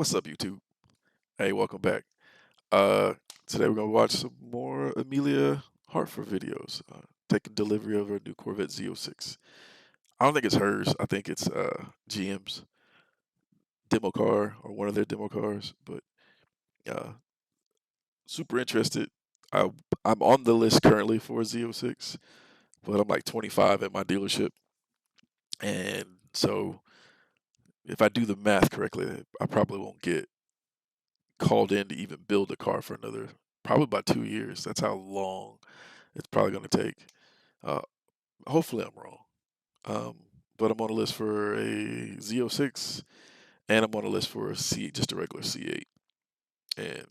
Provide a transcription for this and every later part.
What's up, YouTube? Hey, welcome back. Uh, Today we're gonna watch some more Emelia Hartford videos. Taking delivery of her new Corvette Z06. I don't think it's hers. I think it's GM's demo car or one of their demo cars. But uh, super interested. I I'm on the list currently for a Z06, but I'm like 25 at my dealership, and so if I do the math correctly, I probably won't get called in to even build a car for another probably about 2 years. That's how long it's probably going to take. Uh, Hopefully, I'm wrong. Um, but I'm on a list for a Z06, and I'm on a list for a just a regular C8. And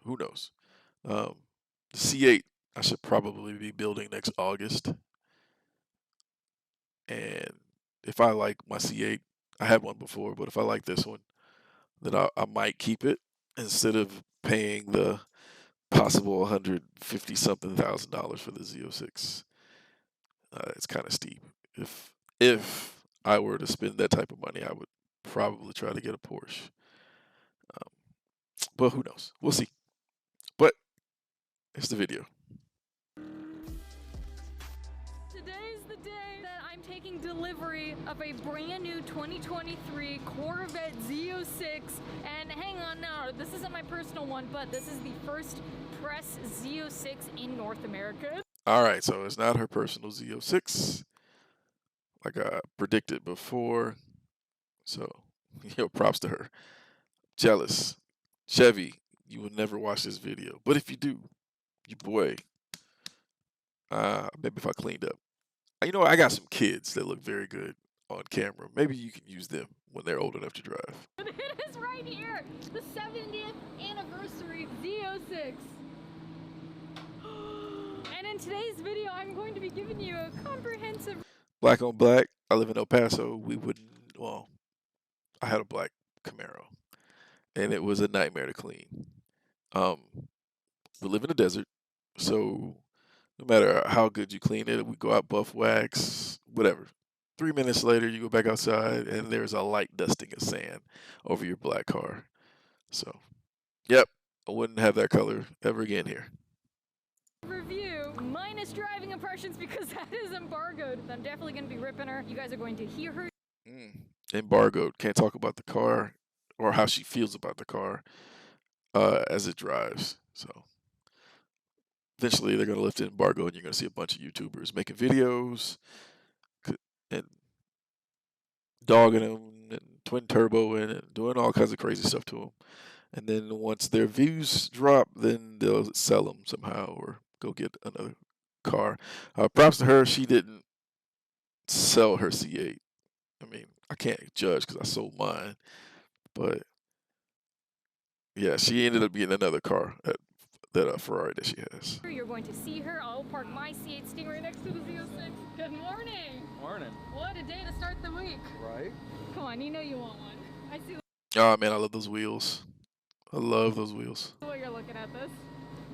who knows? Um, the C8, I should probably be building next August. And if I like my C8, I had one before, but if I like this one, then I might keep it instead of paying the possible 150 something thousand dollars for the Z06. It's kind of steep. If I were to spend that type of money, I would probably try to get a Porsche. Um, but who knows? We'll see. But it's the video. Today's the day that I'm taking delivery of a brand new 2023 Corvette Z06. And hang on now, this isn't my personal one, but this is the first press Z06 in North America. All right, so it's not her personal Z06, like I predicted before. So, props to her. Jealous. Chevy, you will never watch this video. But if you do, you boy, maybe if I cleaned up. You know what? I got some kids that look very good on camera. Maybe you can use them when they're old enough to drive. It is right here, the 70th anniversary Z06. And in today's video, I'm going to be giving you a comprehensive Black on black. I live in El Paso. Well, I had a black Camaro, and it was a nightmare to clean. We live in the desert, so no matter how good you clean it, we go out, buff wax, whatever. 3 minutes later, you go back outside, and there's a light dusting of sand over your black car. So, yep, I wouldn't have that color ever again here. review minus driving impressions because that is embargoed. I'm definitely going to be ripping her. You guys are going to hear her. Embargoed. Can't talk about the car or how she feels about the car as it drives. So eventually they're going to lift the embargo and you're going to see a bunch of YouTubers making videos and dogging them and twin turboing and doing all kinds of crazy stuff to them. And then once their views drop, then they'll sell them somehow or go get another car. Props to her. She didn't sell her C8. I mean, I can't judge because I sold mine. But yeah, she ended up getting another car, that Ferrari that she has. You're going to see her. I'll park my C8 Stingray next to the Z06. Good morning. Morning. What a day to start the week. Right? Come on, you know you want one. I see Oh man, I love those wheels. I love those wheels. the way you're looking at this.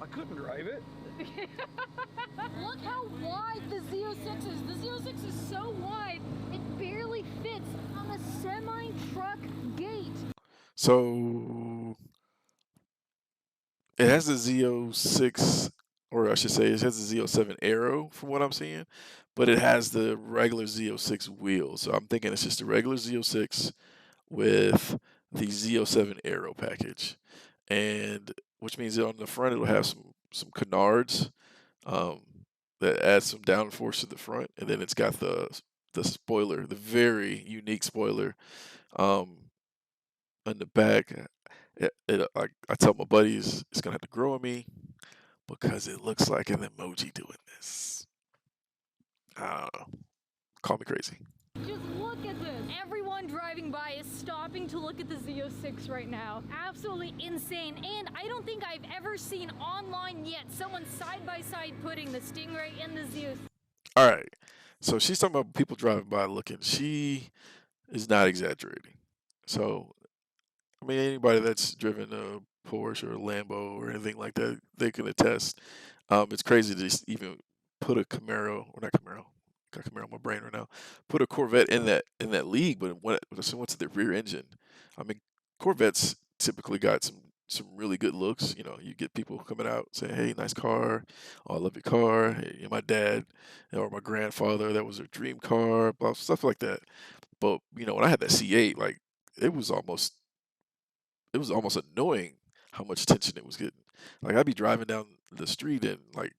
I couldn't drive it. Look how wide the Z06 is. The Z06 is so wide, it barely fits on a semi-truck gate. So it has the Z06, or I should say, it has the Z07 Aero from what I'm seeing, but it has the regular Z06 wheels. So I'm thinking it's just a regular Z06 with the Z07 Aero package, and which means that on the front it'll have some canards that add some downforce to the front, and then it's got the spoiler, the very unique spoiler on the back. I tell my buddies it's gonna have to grow on me because it looks like an emoji doing this. I don't know. Call me crazy. Just look at this. Everyone driving by is stopping to look at the Z06 right now. Absolutely insane. And I don't think I've ever seen online yet someone side by side putting the Stingray and the Z06. All right. So she's talking about people driving by looking. She is not exaggerating. So, I mean, anybody that's driven a Porsche or a Lambo or anything like that, they can attest. It's crazy to just even put a Camaro, or not Camaro, got Camaro on my brain right now, put a Corvette in that league, but when it went to the rear engine, I mean, Corvettes typically got some really good looks. You know, you get people coming out saying, "Hey, nice car. Oh, I love your car." Hey, my dad or my grandfather, that was their dream car, blah, stuff like that. But you know, when I had that C8, like it was almost it was almost annoying how much attention it was getting. Like I'd be driving down the street and like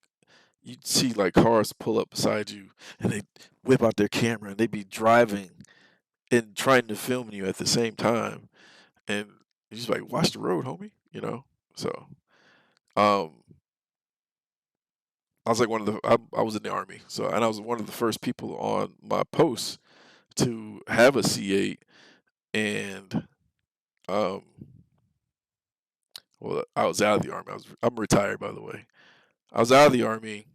you'd see like cars pull up beside you and they whip out their camera and they'd be driving and trying to film you at the same time. And you're just like, watch the road, homie, you know? So, um, I was like one of I was in the army. So, and I was one of the first people on my post to have a C8. And, um, well, I was out of the army. I'm retired, by the way. I was out of the army.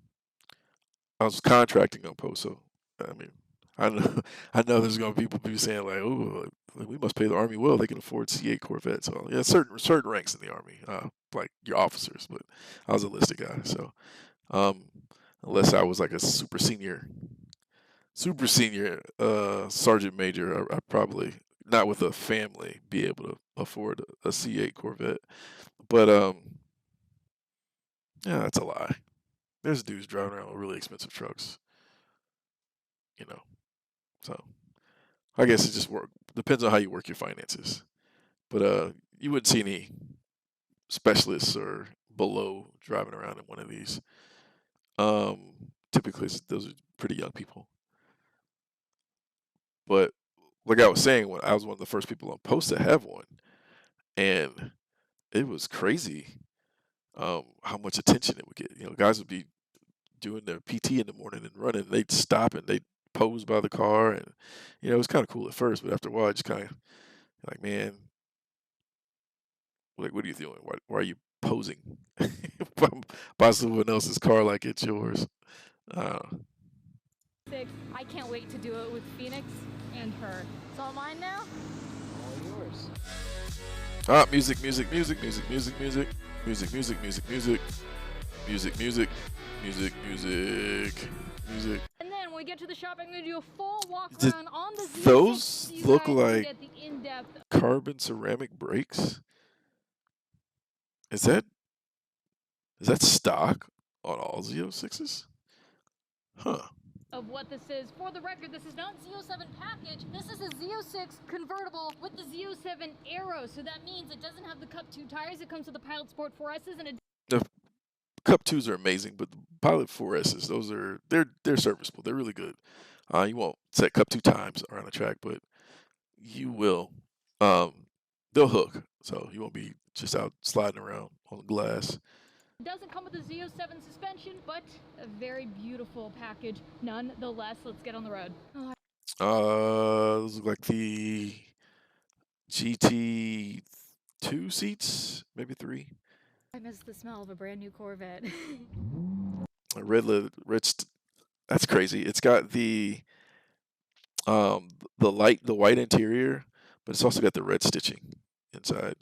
I was contracting on post. So, I mean, I know, I know there's gonna be people be saying like, "Oh, we must pay the army well. They can afford C8 Corvettes." So yeah, certain ranks in the army, like your officers. But I was a listed guy, so um, unless I was like a super senior sergeant major, I probably not with a family be able to afford a C8 Corvette. But yeah, that's a lie. There's dudes driving around with really expensive trucks, you know. So I guess it just depends on how you work your finances. But you wouldn't see any specialists or below driving around in one of these. Typically, those are pretty young people. But like I was saying, when I was one of the first people on post to have one, and it was crazy how much attention it would get. You know, guys would be doing their PT in the morning and running. They'd stop and they'd pose by the car, and you know, it was kind of cool at first, but after a while, it just kind of like, man, like, what are you doing? Why are you posing by someone else's car like it's yours? Uh, I can't wait to do it with Phoenix and her. It's all mine now? All yours. music, music, music, music, music, music, music, music, music, music, music, music, music, music, music. And then when we get to the shop, I'm going to do a full walk Did around on the Z06. those so you look guys can like get the in-depth carbon ceramic brakes? Is that stock on all Z06s? Huh. of what this is. For the record, this is not Z07 package. This is a Z06 convertible with the Z07 Aero. So that means it doesn't have the Cup 2 tires. It comes with the Pilot Sport 4S's and a The Cup 2s are amazing, but the Pilot 4S's, they're serviceable. They're really good. You won't set Cup 2 times around the track, but you will. They'll hook, so you won't be just out sliding around on the glass. It doesn't come with a Z07 suspension, but a very beautiful package nonetheless. Let's get on the road. Those look like the GT2 seats, maybe 3. I miss the smell of a brand new Corvette. A that's crazy. It's got the white interior, but it's also got the red stitching inside.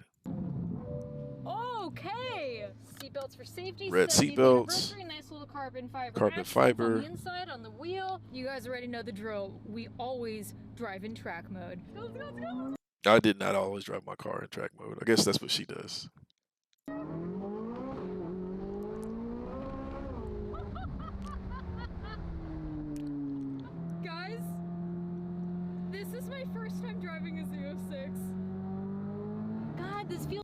Okay. Seatbelts for safety. Red 70th seatbelts. anniversary, nice little carbon fiber. Carbon accents fiber. on the inside, on the wheel. You guys already know the drill. We always drive in track mode. Go, go, go. I did not always drive my car in track mode. I guess that's what she does. Guys, this is my first time driving a Z06. God, this feels.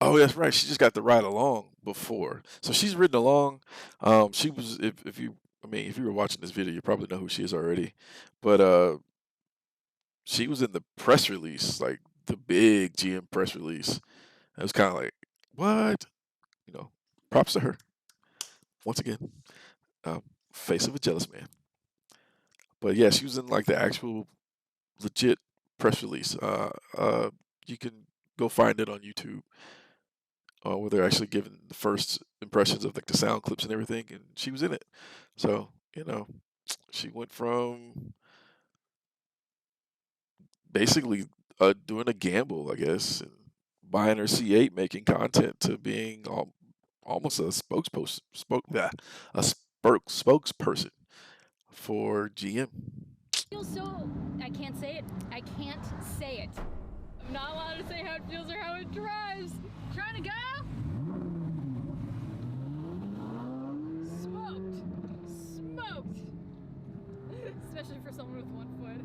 Oh, that's right. She just got to ride along before, so she's ridden along. She was if you if you were watching this video, you probably know who she is already. But she was in the press release, like the big GM press release. It was kind of like, what? You know, props to her. Once again, face of a jealous man. But yeah, she was in like the actual legit press release. You can go find it on YouTube. Where they're actually giving the first impressions of like the sound clips and everything, and she was in it. So you know, she went from basically doing a gamble, I guess, and buying her C8, making content, to being almost a spokesperson for GM. Feels so. I can't say it. I can't say it. I'm not allowed to say how it feels or how it drives. Trying to go? Smoked. Smoked. Especially for someone with 1 foot.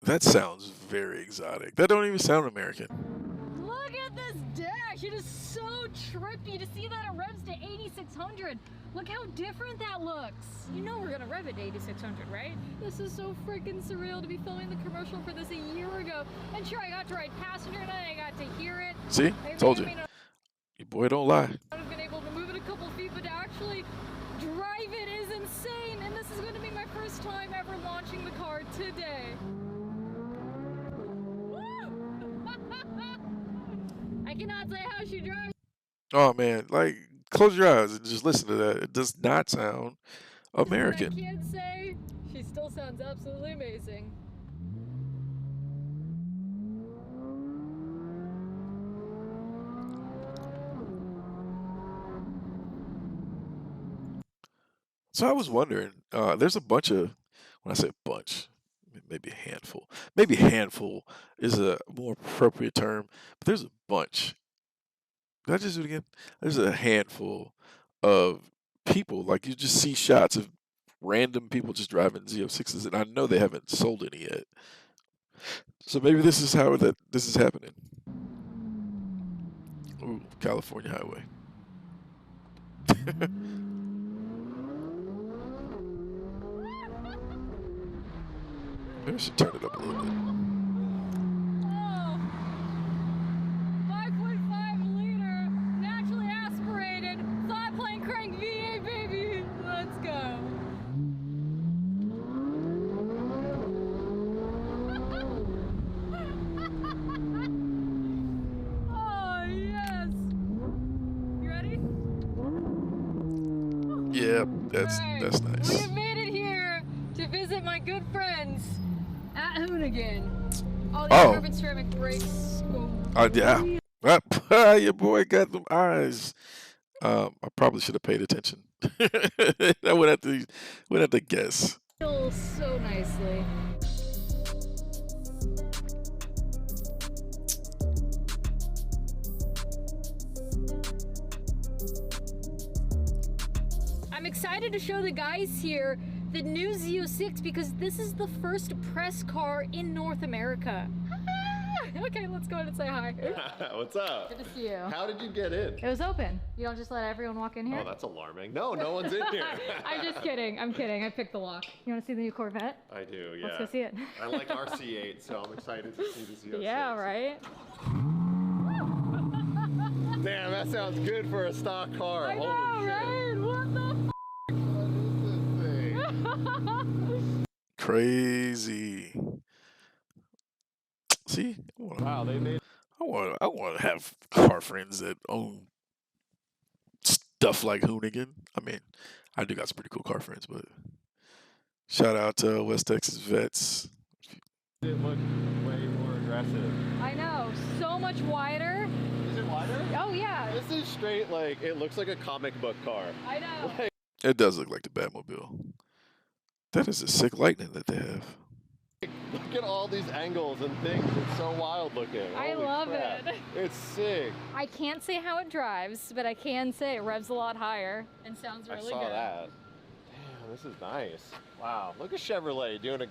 That sounds very exotic. That don't even sound American. Look at this dash. It is so trippy to see that it revs to 8,600. Look how different that looks. You know we're gonna rev it to 8,600, right? This is so freaking surreal to be filming the commercial for this a year ago. And sure, I got to ride passenger tonight. I got to hear it. See? Told you. Your boy don't lie. I've been able to move it a couple feet, but to actually drive it is insane. And this is going to be my first time ever launching the car today. I cannot say how she drives. Oh man, like close your eyes and just listen to that. It does not sound American. I can't say. She still sounds absolutely amazing. So I was wondering, there's a bunch of, when I say bunch, maybe a handful. Maybe handful is a more appropriate term, but there's a bunch. Did I just do it again? There's a handful of people, like you just see shots of random people just driving Z06s, and I know they haven't sold any yet. So maybe this is how this is happening. Ooh, California highway. Maybe I should turn it up a little bit. Oh, 5.5 liter, naturally aspirated, flat plane crank V8, baby. Let's go. Oh, yes. You ready? Yeah, that's We nice. have made it here to visit my good friends at Hoonigan. All these Oh. carbon ceramic brakes. Yeah. Your boy got them eyes. I probably should have paid attention. I would have to guess. Feel so nicely. I'm excited to show the guys here the new Z06 because this is the first press car in North America. Okay, let's go in and say hi. What's up? Good to see you. How did you get in? It was open. You don't just let everyone walk in here? Oh, that's alarming. No, no one's in here. I'm just kidding. I'm kidding. I picked the lock. You want to see the new Corvette? I do, yeah. Let's go see it. I like our C8, so I'm excited to see the Z06. Yeah, right? Damn, that sounds good for a stock car. I know, Holy right? What the shit. What is this thing? Crazy. See? Wow, they made I want to have car friends that own stuff like Hoonigan. I mean, I do got some pretty cool car friends, but shout out to West Texas vets. it look way more aggressive. I know. So much wider. Is it wider? Oh, yeah. This is straight, like, it looks like a comic book car. I know. Like, It does look like the Batmobile. That is a sick lightning that they have. look at all these angles and things. It's so wild looking. I Holy love crap. it. It's sick. I can't say how it drives, but I can say it revs a lot higher and sounds really I saw good. that. Damn, this is nice. Wow, look at Chevrolet doing a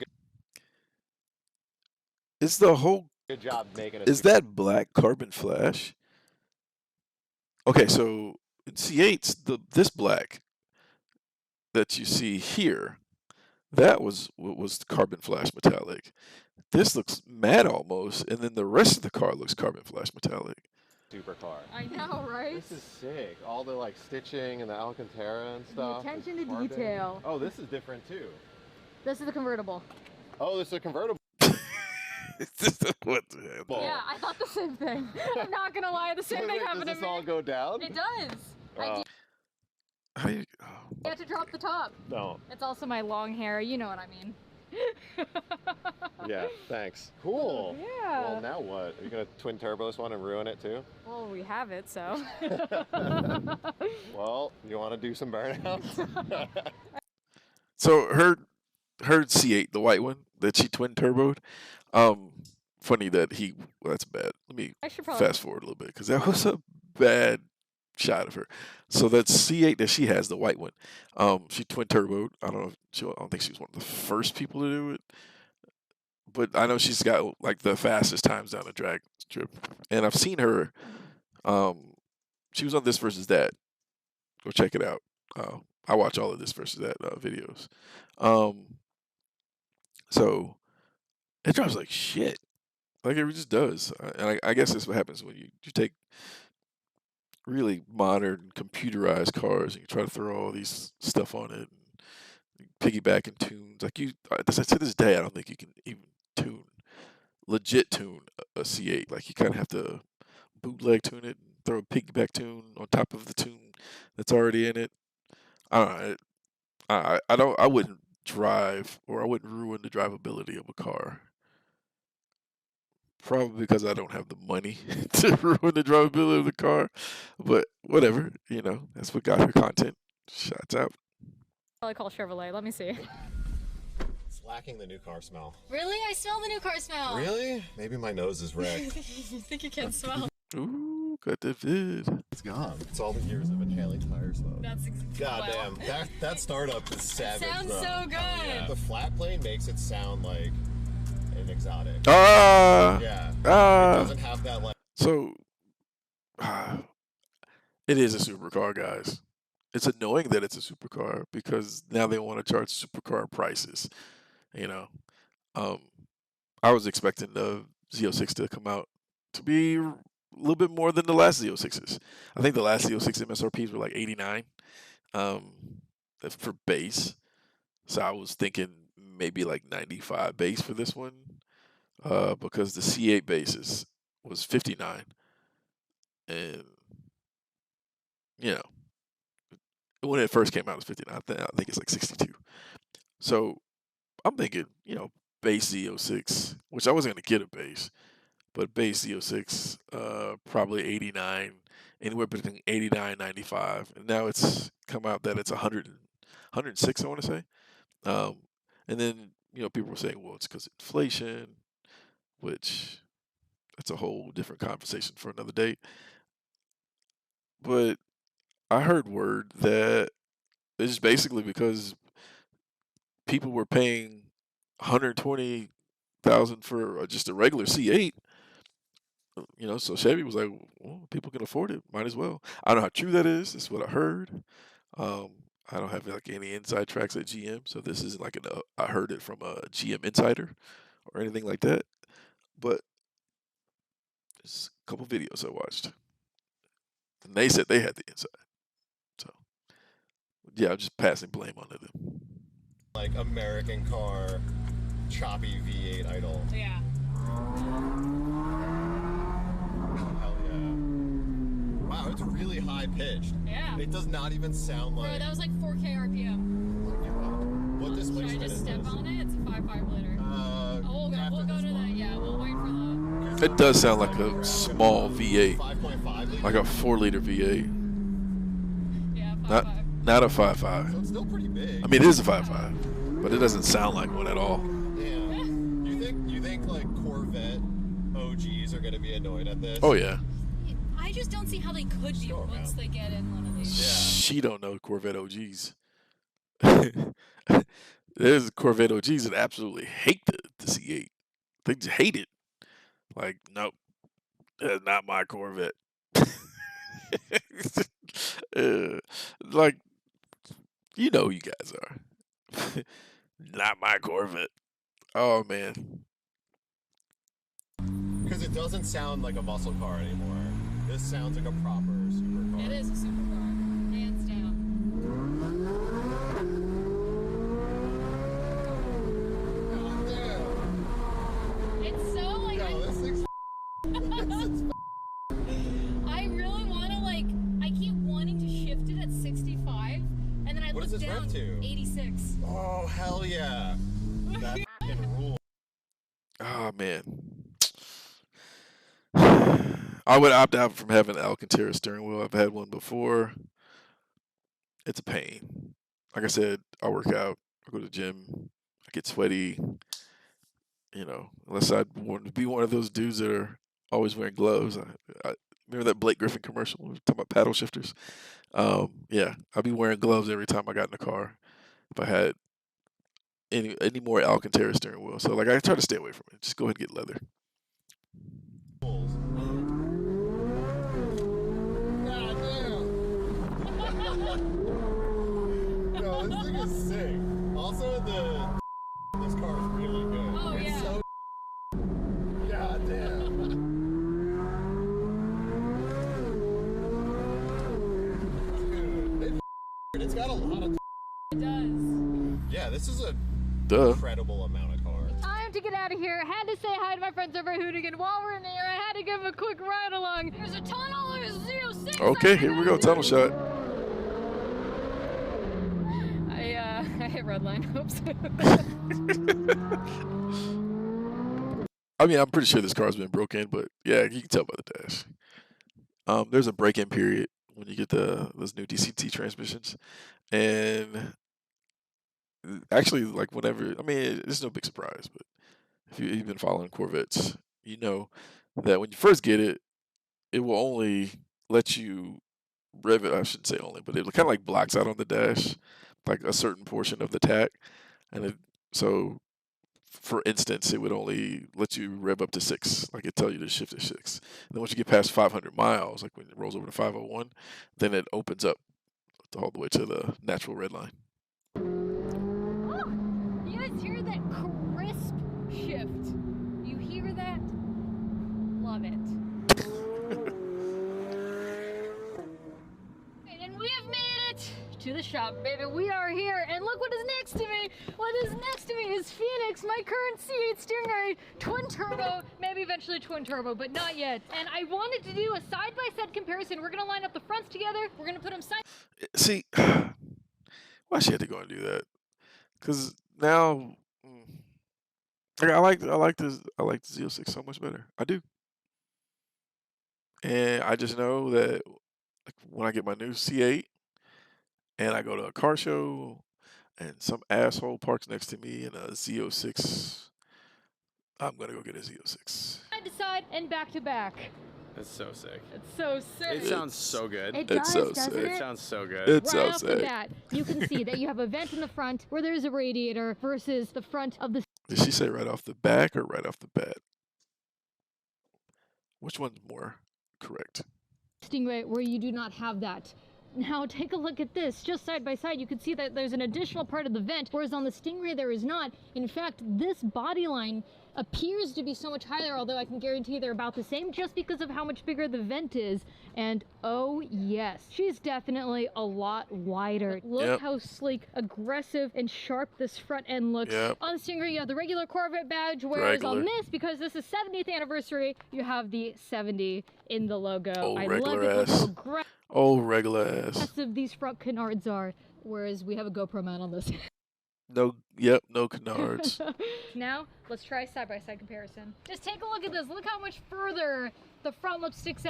Is the whole good job making it. is that black carbon flash? Okay, so in C8s, this black that you see here, that was carbon flash metallic. This looks matte almost, and then the rest of the car looks carbon flash metallic. supercar? I know, right? This is sick. All the like stitching and the Alcantara and stuff. attention the to carbon. detail. Oh, this is different too. This is the convertible. Oh, this is a convertible. What the hell? Ball. Yeah, I thought the same thing. I'm not gonna lie, the same thing Wait, happened does to this me. all go down? It does. I Oh. do. How you, You have to drop the top. No. It's also my long hair. You know what I mean. Yeah, thanks. Cool. Yeah. Well, now what? Are you gonna twin turbo this one and ruin it too? Well, we have it, so. Well, you want to do some burnouts? So her C8, the white one, that she twin turboed. Um, Funny that he. Well, that's bad. Let me I should probably. fast forward a little bit because that was a bad shot of her. So that C8 that she has, the white one, she twin turboed. I don't know. I don't think she was one of the first people to do it, but I know she's got like the fastest times down the drag strip. And I've seen her. Um, she was on This Versus That. Go check it out. I watch all of This Versus That videos. Um, so it drives like shit. Like it just does. And I guess that's what happens when you take really modern computerized cars and you try to throw all these stuff on it and piggyback and tunes. Like to this day, I don't think you can even tune, legit tune a C8. Like you kind of have to bootleg tune it and throw a piggyback tune on top of the tune that's already in it. I don't know. I wouldn't drive or I wouldn't ruin the drivability of a car. Probably because I don't have the money to ruin the drivability of the car. But whatever, that's what got her content. Shots out. Probably call Chevrolet. Let me see. It's lacking the new car smell. Really? I smell the new car smell. Really? Maybe my nose is wrecked. You think you can smell? Ooh, got the vid. It's gone. It's all the years of inhaling tire smoke. That's Goddamn, that startup is savage. Sounds though. so good. Yeah. The flat plane makes it sound like an exotic. Yeah. It doesn't have that like. So, it is a supercar, guys. It's annoying that it's a supercar because now they want to charge supercar prices. You know, um, I was expecting the Z06 to come out to be a little bit more than the last Z06s. I think the last Z06 MSRPs were like 89 for base. So I was thinking maybe like 95 base for this one because the C8 basis was 59. And, you know, when it first came out, it was 59. I think it's like 62. So I'm thinking, base Z06, which I wasn't going to get a base, but base Z06, probably 89, anywhere between 89 95. And now it's come out that it's 100, 106, I want to say. And then, people were saying, well, it's because of inflation, which that's a whole different conversation for another day. But I heard word that it's basically because people were paying 120,000 for just a regular C8. So Chevy was like, well, people can afford it, might as well. I don't know how true that is. That's what I heard. I don't have like any inside tracks at GM, so this isn't like I heard it from a GM insider or anything like that. But there's a couple videos I watched, and they said they had the inside. So yeah, I'm just passing blame onto them. Like American car, choppy V8 idle. Yeah. Hell yeah. Wow, it's really high pitched. Yeah. It does not even sound Bro, like. that was like 4K RPM. What Should I displacement just is step this? on it? It's a 5.5 liter. We'll go to that. Yeah, we'll wait for the. It does sound like a small V8, 5.5 liter. like a 4-liter V8, Yeah, 5.5. not a 5.5. So it's still pretty big. I mean, it is a 5.5, but it doesn't sound like one at all. Yeah. You think like Corvette OGs are gonna be annoyed at this? Oh yeah. I just don't see how they could be Sure, once man. they get in one of these. She don't know Corvette OGs. There's Corvette OGs that absolutely hate the C8. They just hate it. Like, nope, that's not my Corvette. Like, who you guys are. Not my Corvette. Oh man. Because it doesn't sound like a muscle car anymore. This sounds like a proper supercar. It is a supercar, hands down. God damn. It's so like. Yo, this thing's I really want to I keep wanting to shift it at 65, and then I What look does this down rev to? 86. Oh, hell yeah. That f***ing rule. Oh man. I would opt out from having an Alcantara steering wheel. I've had one before. It's a pain. Like I said, I work out, I go to the gym, I get sweaty. you know, unless I want to be one of those dudes that are always wearing gloves. I remember that Blake Griffin commercial we were talking about paddle shifters. Yeah, I'd be wearing gloves every time I got in the car if I had any more Alcantara steering wheel. So like I try to stay away from it. Just go ahead and get leather. No, this thing is sick. Also, this car is really good. Oh, it's yeah. so God damn. Dude, it's got a lot of. It does. Yeah, this is a Duh. incredible amount of car. Time to get out of here. Had to say hi to my friends over at Hoonigan. While we're in the air, I had to give a quick ride along. There's a tunnel. There's Z06. Okay, here we go. Tunnel shot. I hit red line. Oops. I mean, I'm pretty sure this car's been broken, but yeah, you can tell by the dash. There's a break-in period when you get those new DCT transmissions, and actually, like whenever, I mean, it's no big surprise, but if you've been following Corvettes, you know that when you first get it, it will only let you rev it. I shouldn't say only, but it kind of like blocks out on the dash, like a certain portion of the tach, and so. For instance, it would only let you rev up to 6, like it tell you to shift to 6. And then once you get past 500 miles, like when it rolls over to 501, then it opens up all the way to the natural red line. Oh, you guys hear that crisp shift? You hear that? Love it. And we have made it to the shop, baby. We are here, and look what is next to me. What is next to me is Phoenix, my current C8 Stingray, twin turbo, maybe eventually twin turbo, but not yet. And I wanted to do a side-by-side comparison. We're gonna line up the fronts together. We're gonna put them side. See, why she had to go and do that? Because now, like I like the Z06 so much better. I do, and I just know that like when I get my new C8 and I go to a car show and some asshole parks next to me in a Z06, I'm gonna go get a Z06. Side to side and back to back. That's so sick. It's so sick. It sounds so good. It It's does, so doesn't sick. It it? sounds so good. It Right sounds off the sick. bat, you can see that you have a vent in the front where there's a radiator versus the front of the Did she say right off the back or right off the bat? Which one's more correct? Stingray where you do not have that. Now take a look at this, just side by side you can see that there's an additional part of the vent, whereas on the Stingray there is not. In fact, this body line appears to be so much higher, although I can guarantee they're about the same just because of how much bigger the vent is. And oh yes, she's definitely a lot wider. Look Yep. how sleek, aggressive, and sharp this front end looks. Yep. On the Stingray you have the regular Corvette badge, whereas on Regular. this, because this is 70th anniversary, you have the 70 in the logo. Oh, I regular love it. Look ass. how aggressive Oh, regular ass. these front canards are, whereas we have a GoPro mount on this. No, yep, no canards. Now, let's try side-by-side comparison. Just take a look at this. Look how much further the front look sticks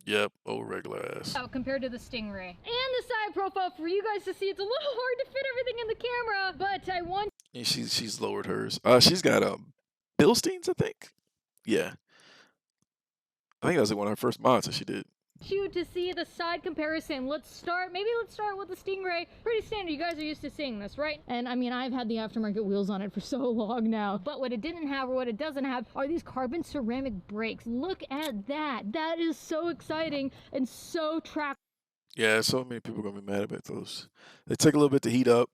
Yep, oh, regular ass. out compared to the Stingray. And the side profile for you guys to see. It's a little hard to fit everything in the camera, but I want And she's lowered hers. She's got Bilsteins, I think. Yeah, I think that was like one of her first mods that she did. you to see the side comparison. Let's start with the Stingray. Pretty standard. You guys are used to seeing this, right? And I mean, I've had the aftermarket wheels on it for so long now. But what it didn't have, or what it doesn't have, are these carbon ceramic brakes. Look at that. That is so exciting and so track Yeah, so many people are gonna be mad about those. They take a little bit to heat up,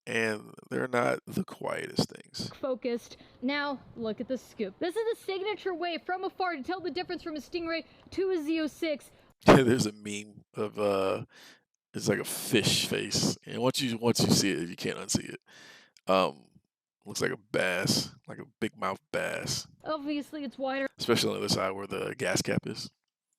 and they're not the quietest things. focused. Now, look at the scoop. This is a signature way from afar to tell the difference from a Stingray to a Z06. There's a meme of it's like a fish face, and once you see it, you can't unsee it. Looks like a bass, like a big mouth bass, Obviously, it's wider. especially on the other side where the gas cap is.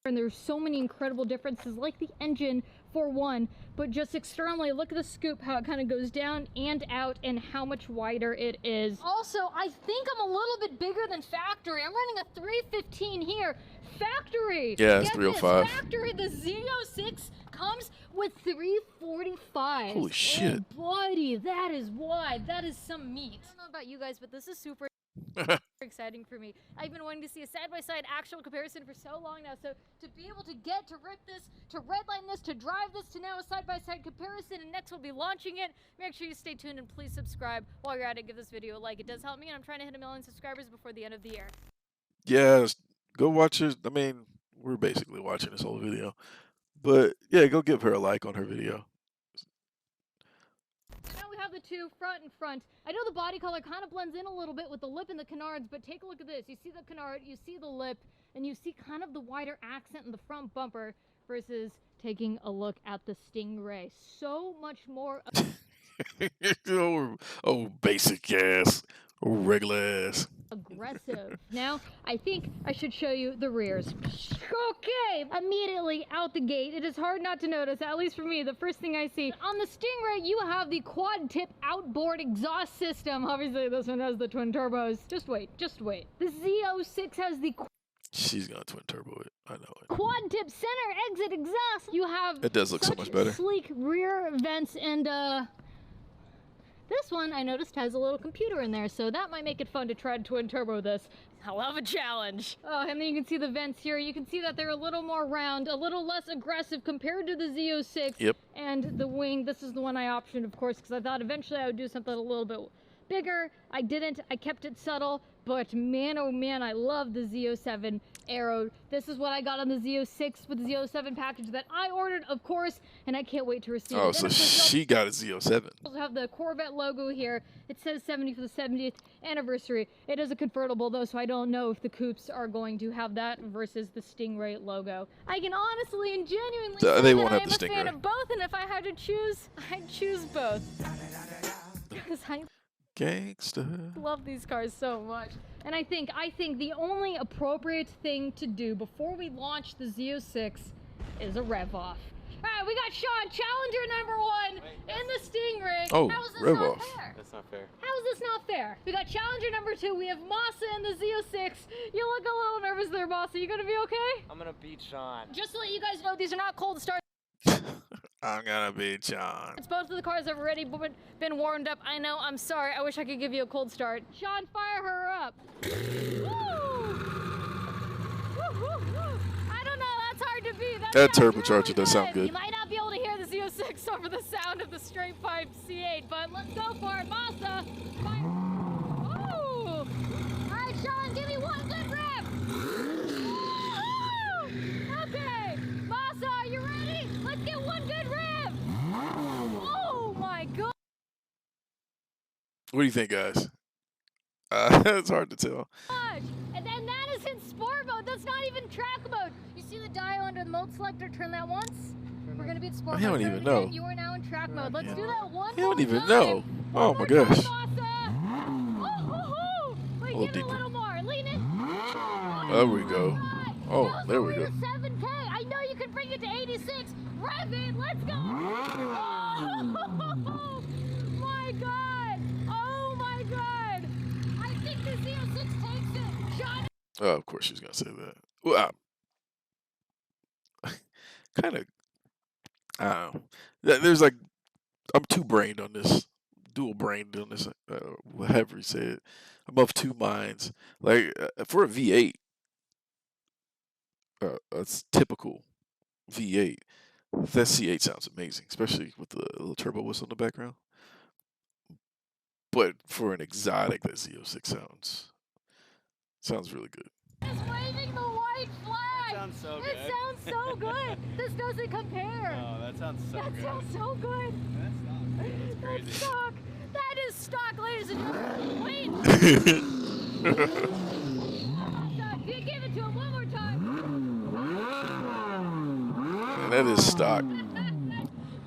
And there's so many incredible differences, like the engine for one, but just externally, look at the scoop, how it kind of goes down and out, and how much wider it is. Also, I think I'm a little bit bigger than factory. I'm running a 315 here. Factory! Yeah, it's Get 305. this, factory, the Z06 comes with 345. Holy shit. Oh, buddy, that is wide. That is some meat. I don't know about you guys, but this is super exciting for me. I've been wanting to see a side-by-side actual comparison for so long now, so to be able to get to rip this, to redline this, to drive this, to now a side-by-side comparison, and next we'll be launching it. Make sure you stay tuned and please subscribe. While you're at it, give this video a like. It does help me, and I'm trying to hit 1 million subscribers before the end of the year. Yes, go watch it. I mean, we're basically watching this whole video. But yeah, go give her a like on her video. Now we have the two front and front. I know the body color kind of blends in a little bit with the lip and the canards, but take a look at this. You see the canard, you see the lip, and you see kind of the wider accent in the front bumper versus taking a look at the Stingray. So much more. Oh, basic ass. Oh, regular ass. Aggressive. Now, I think I should show you the rears. Okay, immediately out the gate, it is hard not to notice, at least for me, the first thing I see. On the Stingray, you have the quad-tip outboard exhaust system. Obviously, this one has the twin turbos. Just wait, just wait. The Z06 has the She's gonna twin turbo it. I know it. quad-tip center exit exhaust. You have It does look so much better. Sleek rear vents, and this one I noticed has a little computer in there, so that might make it fun to try to twin turbo this. I love a challenge. Oh, and then you can see the vents here. You can see that they're a little more round, a little less aggressive compared to the Z06. Yep. And the wing, this is the one I optioned, of course, because I thought eventually I would do something a little bit bigger. I didn't. I kept it subtle, but man, oh man, I love the Z07 Aero. This is what I got on the Z06 with the Z07 package that I ordered, of course, and I can't wait to receive it. Oh, so she got a Z07. Also have the Corvette logo here. It says 70 for the 70th anniversary. It is a convertible though, so I don't know if the coupes are going to have that versus the Stingray logo. I can honestly and genuinely say they that won't I have am the a fan Stingray. of both, and if I had to choose, I'd choose both. Because I Gangsta. love these cars so much. And I think the only appropriate thing to do before we launch the Z06 is a rev-off. Alright, we got Sean, challenger #1 in the Stingray. Oh, How is this rev-off. not fair? That's not fair. How is this not fair? We got challenger #2, we have Massa in the Z06. You look a little nervous there, Massa. You gonna be okay? I'm gonna beat Sean. Just to let you guys know, these are not cold starts. I'm gonna be John. Both of the cars have already been warmed up. I know, I'm sorry. I wish I could give you a cold start. Sean, fire her up. Woo! Woo, woo, woo. I don't know, that's hard to beat. That sounds turbocharger really does sound good. You might not be able to hear the Z06 over the sound of the straight pipe C8, but let's go for it. Massa, fire. Woo! All right, Sean, give me one good rev. Woo! Okay, Massa, are you ready? Let's get one good rev. Oh my God. What do you think, guys? It's hard to tell. And then that is in sport mode. That's not even track mode. You see the dial under the mode selector? Turn that once. We're gonna be in sport He mode. don't Turn even it know. again. You are now in track mode. Let's do that one He more don't even time. know. Oh my gosh. Wait, little give it a deeper. little more. Lean in. There we go. Oh, That was there we only go. the 7K. I know you can bring it to 86. Rev it. Let's go. Oh my God. Oh my God. I think the Z06 takes it. Sean. Oh, of course she's gonna say that. Well, kind of. I don't know. There's like, I'm two-brained on this. Dual-brained on this. Whatever you say it. I'm of two minds. Like for a V8, it's typical V8. That C8 sounds amazing, especially with the little turbo whistle in the background. But for an exotic, that Z06 sounds really good. Is waving the white flag. That sounds so It good. sounds so good. This doesn't compare. Oh, that sounds so That good. sounds so good. That's That's crazy. stock. That is stock, ladies and gentlemen. Wait. Stock. Give it to him one more time. And that is stock.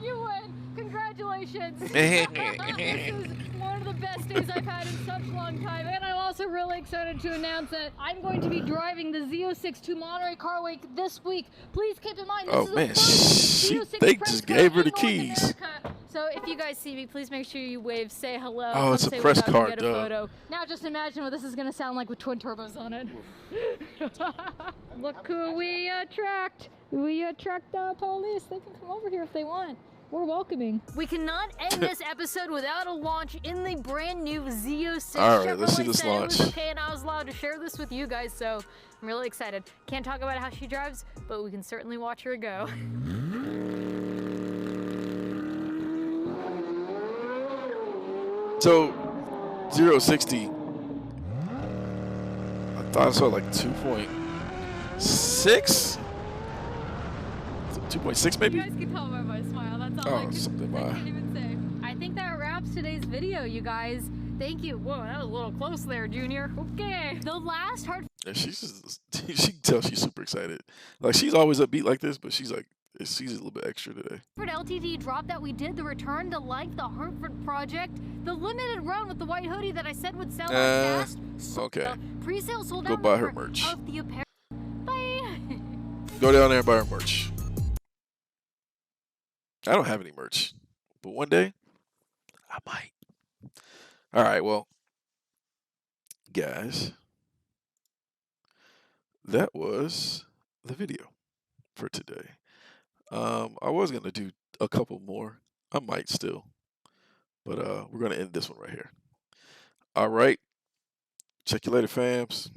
You win. Congratulations. This This is one of the best days I've had in such a long time. And I'm also really excited to announce that I'm going to be driving the Z06 to Monterey Car Week this week. Please keep in mind, this Oh, is the man, first she- Z06 they press just car gave her in the North keys. America. So if you guys see me, please make sure you wave, say hello. Oh, Let's it's a say press without car, get a duh. photo. Now just imagine what this is going to sound like with twin turbos on it. Look who we attract. We attract the police. They can come over here if they want. We're welcoming. We cannot end this episode without a launch in the brand new Z06. All right, let's see this said launch. It was okay, and I was allowed to share this with you guys, so I'm really excited. Can't talk about how she drives, but we can certainly watch her go. So 060. I thought I saw like 2.6. 2.6 maybe? You guys can tell by my smile. That's all I can't even say. I think that wraps today's video, you guys. Thank you. Whoa, that was a little close there, Junior. Okay. The last hard. Yeah, she's just, she can tell she's super excited. Like she's always upbeat like this, but she's like she's a little bit extra today. LTD drop that we did, the return to life, the Hartford project, the limited run with the white hoodie that I said would sell out fast. Okay. Pre-sale sold Go out. buy her merch. Of the apparel. Bye. Go down there and buy her merch. I don't have any merch, but one day I might. All right, well, guys, that was the video for today. I was gonna do a couple more. I might still, but we're gonna end this one right here. All right, check you later, fams.